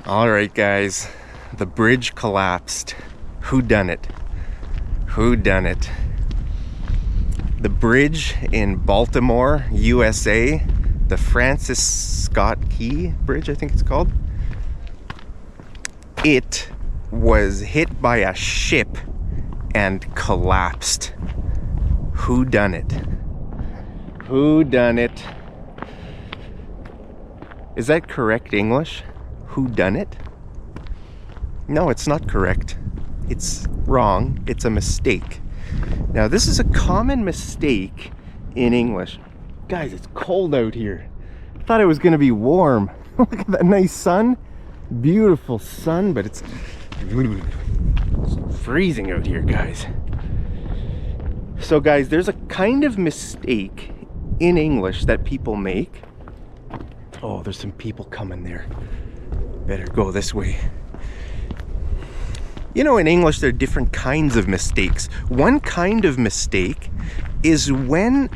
All right, guys, the bridge collapsed. Who done it? Who done it? The bridge in Baltimore, USA, the Francis Scott Key Bridge, I think it's called. It was hit by a ship and collapsed. Who done it? Who done it? Is that correct English? Who done it? No, it's not correct. It's wrong. It's a mistake. Now, this is a common mistake in English. Guys, it's cold out here. I thought it was going to be warm. Look at that nice sun. Beautiful sun, but it's freezing out here, guys. So, guys, there's a kind of mistake in English that people make. Oh, there's some people coming there. Better go this way. You know, in English, there are different kinds of mistakes. One kind of mistake is when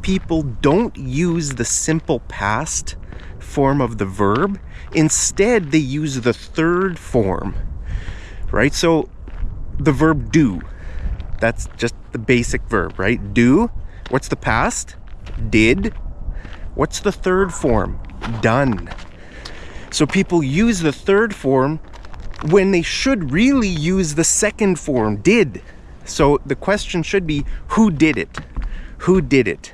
people don't use the simple past form of the verb. Instead, they use the third form, right? So the verb do, that's just the basic verb, right? Do. What's the past? Did. What's the third form? Done. So people use the third form when they should really use the second form, did. So the question should be, who did it? Who did it?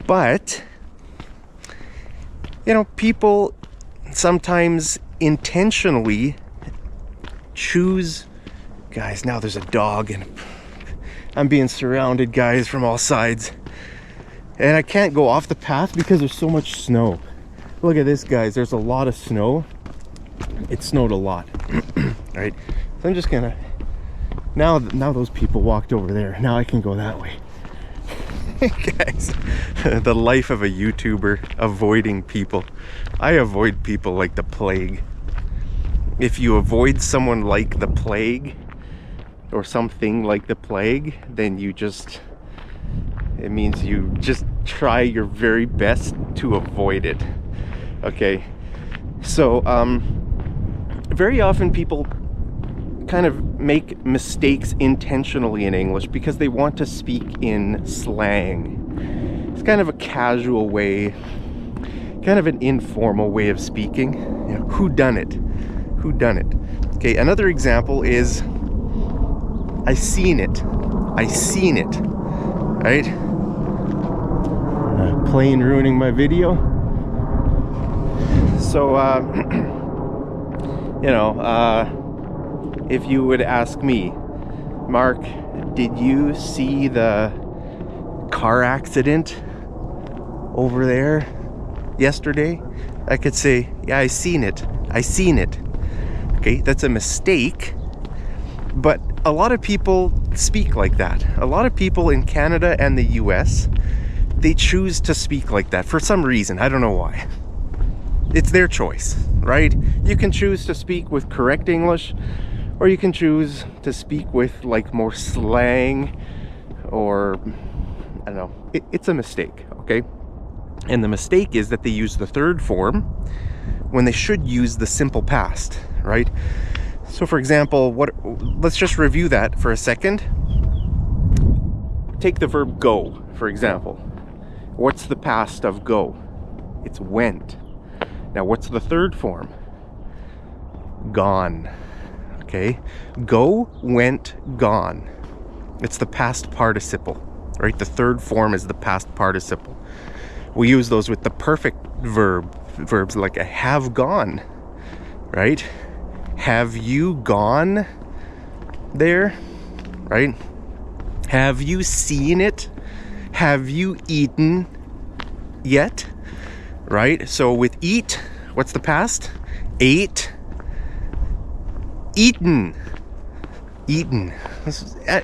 But, you know, people sometimes intentionally choose, guys, now there's a dog and I'm being surrounded, guys, from all sides. And I can't go off the path because there's so much snow. Look at this, guys. There's a lot of snow. It snowed a lot. Right? So I'm just gonna... Now those people walked over there. Now I can go that way. Guys, the life of a YouTuber, avoiding people. I avoid people like the plague. If you avoid someone like the plague, or something like the plague, then you just... It means you just try your very best to avoid it. Okay, so very often people kind of make mistakes intentionally in English because they want to speak in slang. It's kind of a casual way, kind of an informal way of speaking. You know, who done it? Who done it? Okay, another example is I seen it. I seen it. Right? Plane ruining my video. So, you know, if you would ask me, Mark, did you see the car accident over there yesterday? I could say, yeah, I seen it. I seen it. Okay, that's a mistake. But a lot of people speak like that. A lot of people in Canada and the US, they choose to speak like that for some reason. I don't know why. It's their choice, right? You can choose to speak with correct English, or you can choose to speak with like more slang, or I don't know. It's a mistake, okay? And the mistake is that they use the third form when they should use the simple past, right? So for example, let's just review that for a second. Take the verb go, for example. What's the past of go? It's went. Now, what's the third form? Gone. Okay? Go, went, gone. It's the past participle, right? The third form is the past participle. We use those with the perfect verbs like I have gone, right? Have you gone there, right? Have you seen it? Have you eaten yet? Right? So with eat, what's the past? Ate. Eaten. Eaten.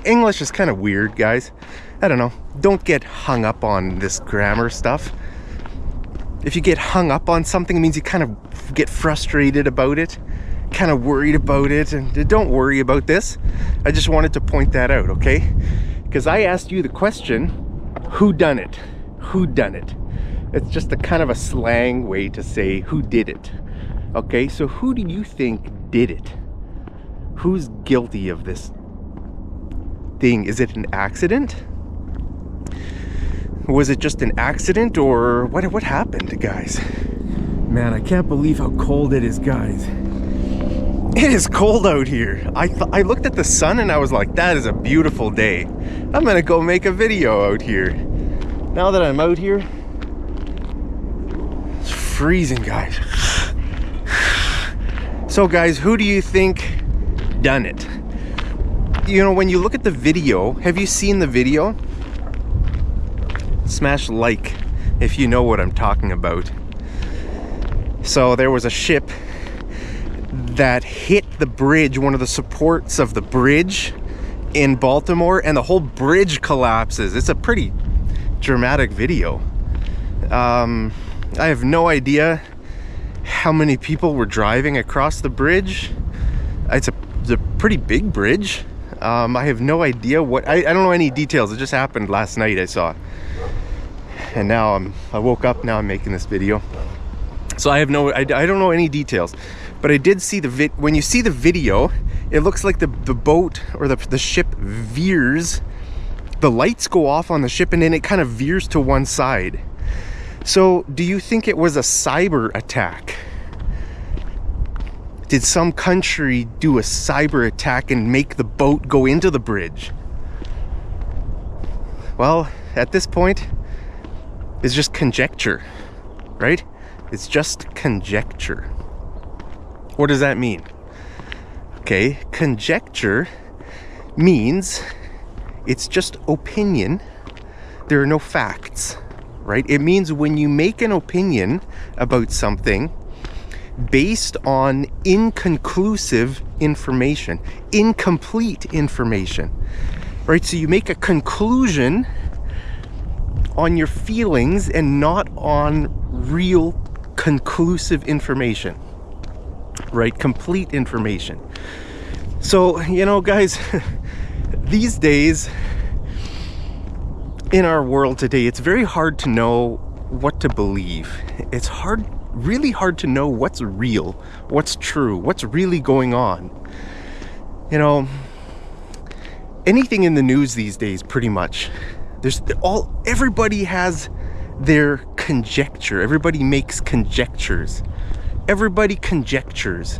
English is kind of weird, guys. I don't know. Don't get hung up on this grammar stuff. If you get hung up on something, it means you kind of get frustrated about it, kind of worried about it, and don't worry about this. I just wanted to point that out, okay? Because I asked you the question, who done it? Who done it? It's just a kind of a slang way to say who did it, Okay, so who do you think did it? Who's guilty of this thing? Is it an accident? Was it just an accident, or what happened, guys? Man, I can't believe how cold it is, guys. It is cold out here. I looked at the sun and I was like, that is a beautiful day. I'm gonna go make a video out here. Now that I'm out here, it's freezing, guys. So guys, who do you think done it? You know, when you look at the video, have you seen the video? Smash like if you know what I'm talking about. So there was a ship that hit the bridge, one of the supports of the bridge in Baltimore, and the whole bridge collapses. It's a pretty dramatic video. I have no idea how many people were driving across the bridge. It's a pretty big bridge. I have no idea what, I don't know any details. It just happened last night, I saw. And now I woke up, now I'm making this video. So I don't know any details. But I did see when you see the video, it looks like the boat or the ship veers. The lights go off on the ship and then it kind of veers to one side. So do you think it was a cyber attack? Did some country do a cyber attack and make the boat go into the bridge? Well, at this point, it's just conjecture, right? It's just conjecture. What does that mean? Okay, conjecture means it's just opinion. There are no facts, right? It means when you make an opinion about something based on inconclusive information, incomplete information, right? So you make a conclusion on your feelings and not on real conclusive information, right? Complete information. So, you know, guys, these days in our world today, it's very hard to know what to believe. It's really hard to know what's real, what's true, what's really going on. You know, anything in the news these days, pretty much, everybody has their conjecture. Everybody makes conjectures. Everybody conjectures.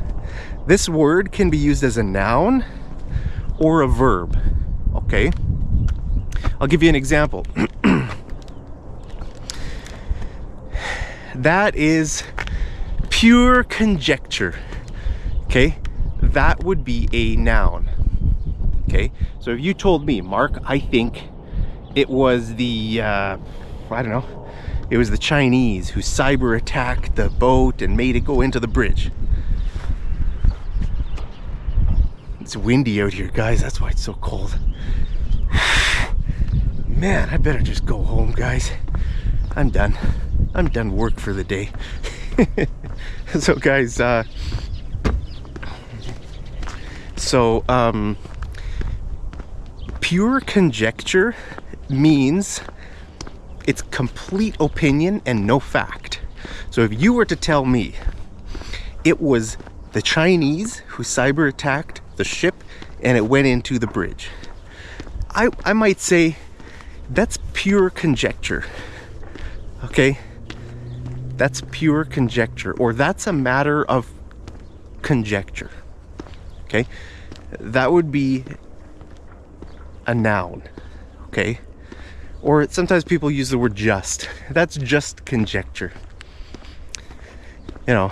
This word can be used as a noun or a verb. Okay, I'll give you an example. That is pure conjecture. Okay, that would be a noun. Okay, so if you told me, Mark, I think it was the I don't know, it was the Chinese who cyber attacked the boat and made it go into the bridge. It's windy out here, guys. That's why it's so cold. Man, I better just go home, guys. I'm done. I'm done work for the day. So, guys, pure conjecture means it's complete opinion and no fact. So if you were to tell me it was the Chinese who cyber attacked the ship and it went into the bridge, I might say that's pure conjecture. Okay, that's pure conjecture, or that's a matter of conjecture. Okay, that would be a noun. Okay, or sometimes people use the word just. That's just conjecture. You know,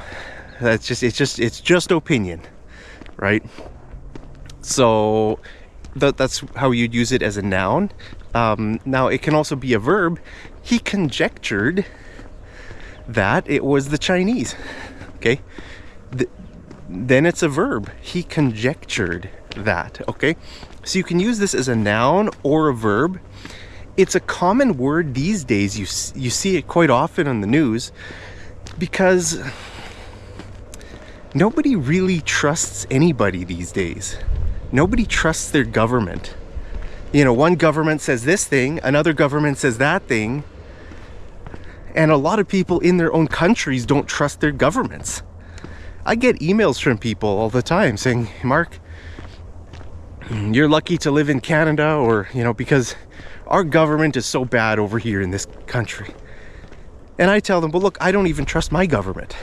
it's just opinion, right? So that's how you'd use it as a noun. Now it can also be a verb. He conjectured that it was the Chinese. Okay, then it's a verb. He conjectured that. Okay, so you can use this as a noun or a verb. It's a common word these days. You see it quite often on the news because nobody really trusts anybody these days. Nobody trusts their government. You know, one government says this thing, another government says that thing, and a lot of people in their own countries don't trust their governments. I get emails from people all the time saying, Mark, you're lucky to live in Canada, or, you know, because our government is so bad over here in this country. And I tell them, well, look, I don't even trust my government.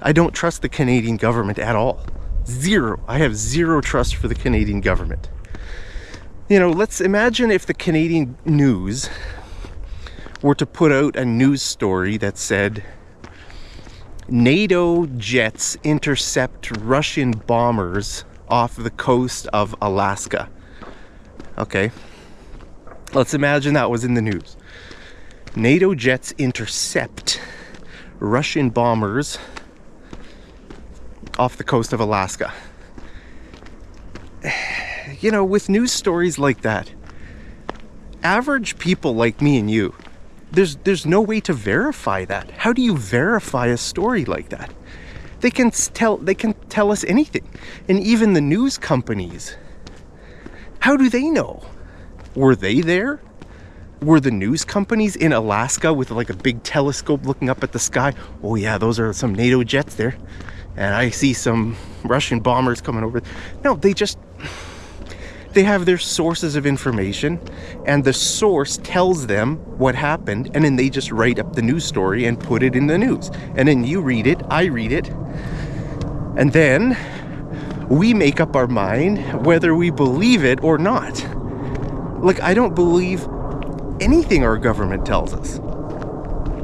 I don't trust the Canadian government at all. Zero. I have zero trust for the Canadian government. You know, let's imagine if the Canadian news were to put out a news story that said, NATO jets intercept Russian bombers off the coast of Alaska. Okay. Let's imagine that was in the news. NATO jets intercept Russian bombers off the coast of Alaska. You know, with news stories like that, average people like me and you, there's no way to verify that. How do you verify a story like that? They can tell us anything. And even the news companies, how do they know? Were they there? Were the news companies in Alaska with like a big telescope looking up at the sky? Oh yeah, those are some NATO jets there. And I see some Russian bombers coming over. No, they have their sources of information, and the source tells them what happened, and then they just write up the news story and put it in the news. And then you read it, I read it, and then we make up our mind whether we believe it or not. Like, I don't believe anything our government tells us.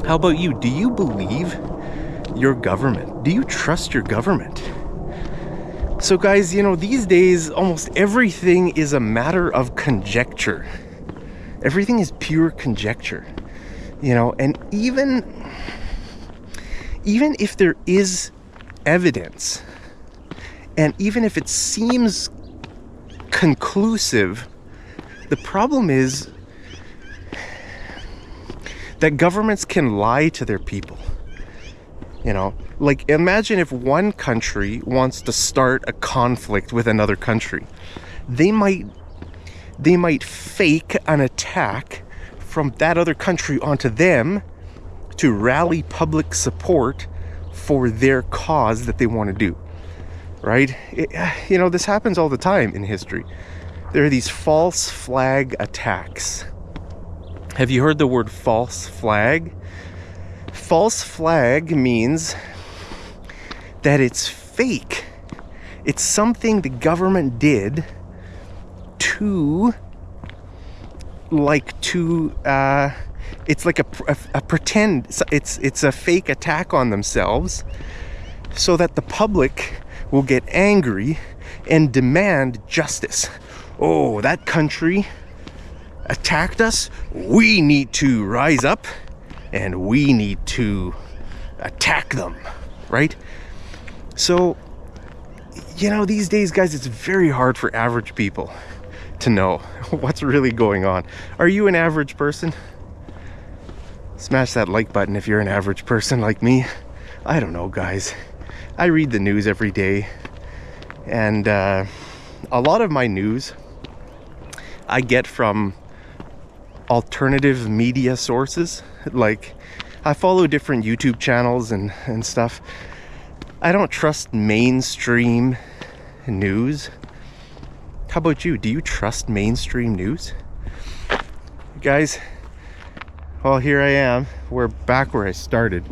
How about you? Do you believe your government? Do you trust your government? So guys, you know, these days almost everything is a matter of conjecture. Everything is pure conjecture, you know. And even if there is evidence, and even if it seems conclusive, the problem is that governments can lie to their people. You know, like, imagine if one country wants to start a conflict with another country. They might fake an attack from that other country onto them to rally public support for their cause that they want to do, right? You know, this happens all the time in history. There are these false flag attacks. Have you heard the word false flag? False flag means that it's fake. It's something the government did to it's like a pretend, it's a fake attack on themselves so that the public will get angry and demand justice. Oh, that country attacked us. We need to rise up and we need to attack them, right? So, you know, these days, guys, it's very hard for average people to know what's really going on. Are you an average person? Smash that like button if you're an average person like me. I don't know, guys. I read the news every day, and a lot of my news I get from alternative media sources. Like, I follow different YouTube channels and stuff. I don't trust mainstream news. How about you? Do you trust mainstream news? Guys, well, here I am. We're back where I started.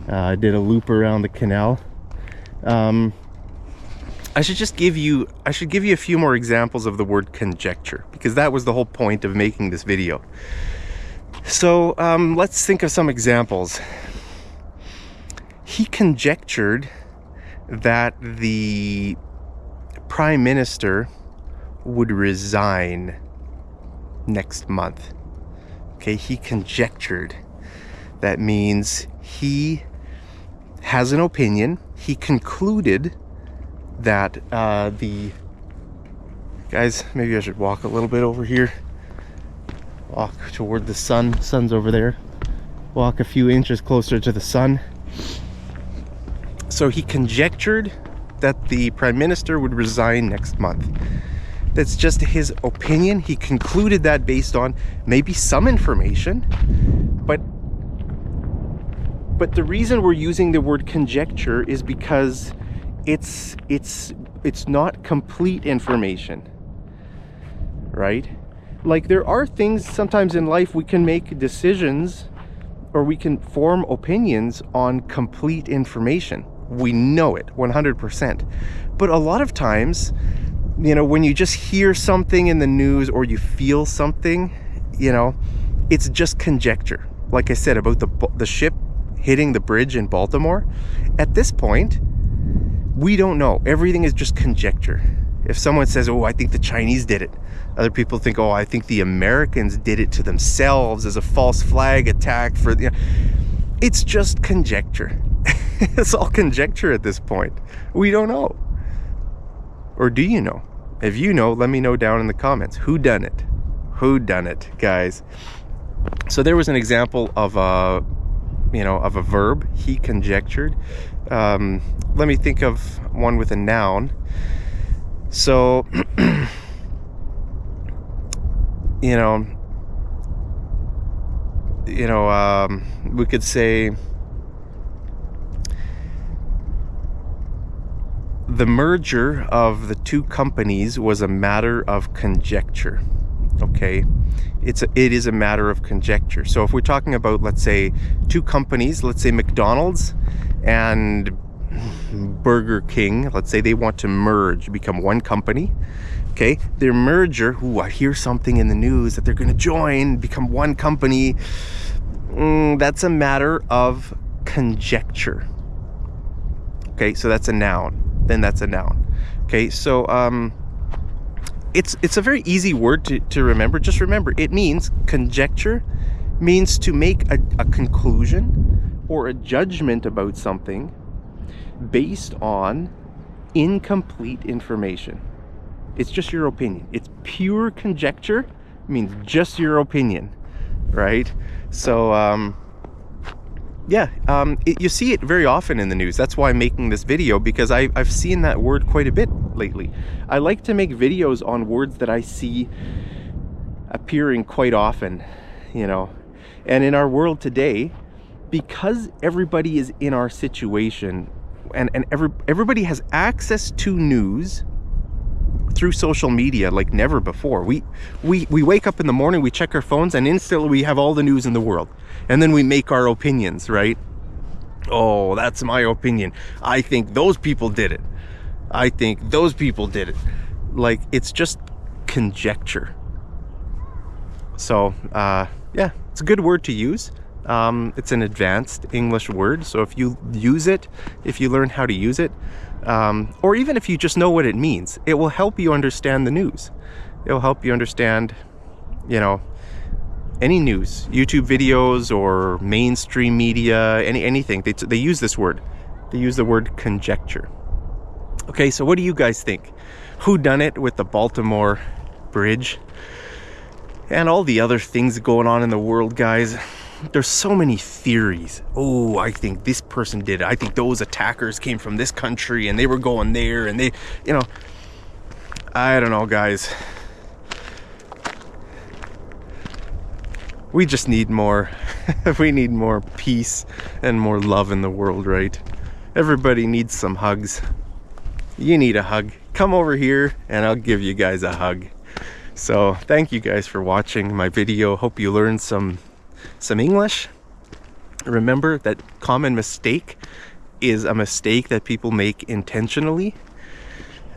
I did a loop around the canal. I should give you a few more examples of the word conjecture, because that was the whole point of making this video. So let's think of some examples. He conjectured that the Prime Minister would resign next month. Okay, he conjectured. That means he has an opinion. He concluded that guys, maybe I should walk a little bit over here. Walk toward the sun. Sun's over there. Walk a few inches closer to the sun. So he conjectured that the Prime Minister would resign next month. That's just his opinion. He concluded that based on maybe some information, but But the reason we're using the word conjecture is because it's not complete information, right? Like, there are things sometimes in life we can make decisions or we can form opinions on complete information. We know it 100%. But a lot of times, you know, when you just hear something in the news or you feel something, you know, it's just conjecture. Like I said about the ship hitting the bridge in Baltimore, at this point, we don't know. Everything is just conjecture. If someone says, oh, I think the Chinese did it, other people think, oh, I think the Americans did it to themselves as a false flag attack for the... It's just conjecture. It's all conjecture at this point. We don't know. Or do you know? If you know, let me know down in the comments. Who done it? Who done it, guys? So there was an example of a, you know, of a verb. He conjectured. Let me think of one with a noun. So, we could say the merger of the two companies was a matter of conjecture. Okay, it is a matter of conjecture. So if we're talking about, let's say, two companies, let's say McDonald's and Burger King, let's say they want to merge, become one company. Okay, their merger, I hear something in the news that they're going to join, become one company. That's a matter of conjecture. Okay, so that's a noun. Then that's a noun. Okay, so it's a very easy word to remember. Just remember, it means, conjecture means to make a conclusion or a judgment about something based on incomplete information. It's just your opinion. It's pure conjecture, means just your opinion, right? So you see it very often in the news. That's why I'm making this video, because I've seen that word quite a bit lately. I like to make videos on words that I see appearing quite often, you know. And in our world today, because everybody is in our situation, and everybody has access to news through social media like never before. We wake up in the morning, we check our phones, and instantly we have all the news in the world. And then we make our opinions, right? Oh, that's my opinion. I think those people did it. I think those people did it. Like, it's just conjecture. So, yeah, it's a good word to use. It's an advanced English word. So if you use it, if you learn how to use it, or even if you just know what it means, it will help you understand the news. It will help you understand, you know, any news, YouTube videos or mainstream media, anything. They use this word. They use the word conjecture. Okay, so what do you guys think? Who done it with the Baltimore bridge and all the other things going on in the world, guys? There's so many theories. Oh, I think this person did it. I think those attackers came from this country and they were going there, and they, you know, I don't know, guys. We just need more. We need more peace and more love in the world, right? Everybody needs some hugs. You need a hug. Come over here and I'll give you guys a hug. So thank you guys for watching my video. Hope you learned some English. Remember that common mistake is a mistake that people make intentionally.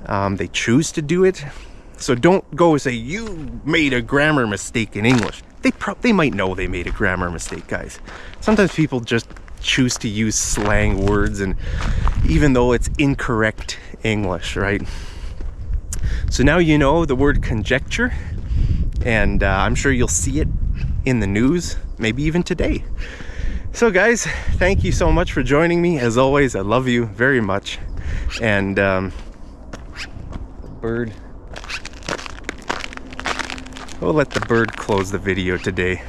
They choose to do it. So don't go and say, you made a grammar mistake in English. They might know they made a grammar mistake, guys. Sometimes people just choose to use slang words, and even though it's incorrect English, right? So now you know the word conjecture, and I'm sure you'll see it in the news, maybe even today. So guys, thank you so much for joining me. As always, I love you very much. And bird, we'll let the bird close the video today.